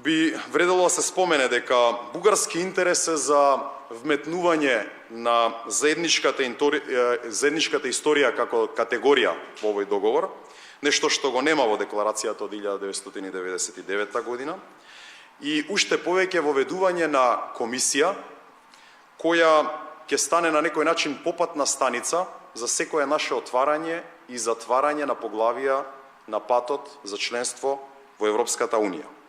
би вредело да се спомене дека бугарски интерес е за вметнување на заедничката историја како категорија во овој договор, нешто што го нема во декларацијата од 1999 година, и уште повеќе воведување на комисија која ќе стане на некој начин попатна станица за секое наше отварање и затварање на поглавија на патот за членство во Европската Унија.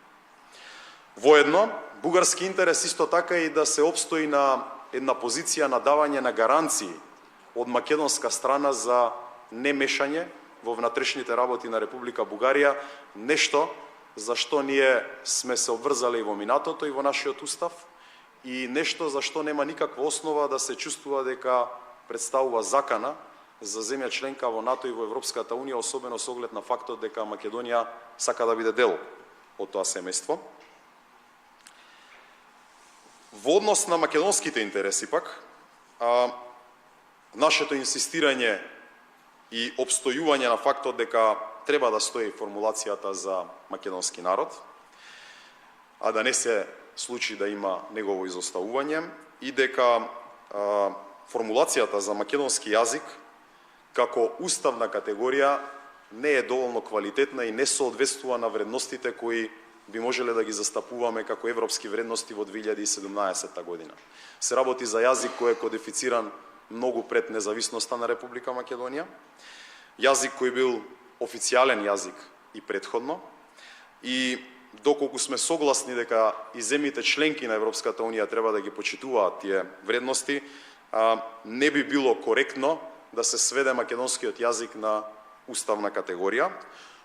Воедно, бугарски интерес исто така и да се опстои на една позиција на давање на гаранции од македонска страна за немешање во внатрешните работи на Република Бугарија, нешто за што ние сме се обврзали во минатото и во нашиот устав, и нешто за што нема никаква основа да се чувствува дека представува закана за земја членка во НАТО и во Европската Унија, особено со оглед на фактот дека Македонија сака да биде дел од тоа семејство. Во однос на македонските интереси пак, нашето инсистирање и обстојување на фактот дека треба да стои формулацијата за македонски народ, а да не се случи да има негово изоставување, и дека формулацијата за македонски јазик како уставна категорија не е доволно квалитетна и не соодветствува на вредностите кои би можеле да ги застапуваме како европски вредности во 2017 година. Се работи за јазик кој е кодифициран многу пред независноста на Република Македонија, јазик кој бил официјален јазик и предходно, и доколку сме согласни дека и земјите членки на Европската Унија треба да ги почитуваат тие вредности, не би било коректно да се сведе македонскиот јазик на уставна категорија,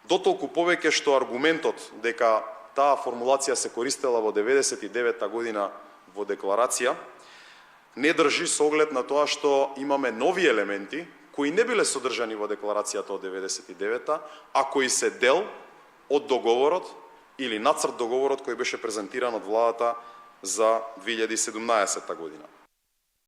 дотолку повеќе што аргументот дека таа формулација се користела во 1999 година во декларација не држи со оглед на тоа што имаме нови елементи кои не биле содржани во декларацијата од 1999, а кои се дел од договорот или нацрт договорот кој беше презентиран од владата за 2017 година.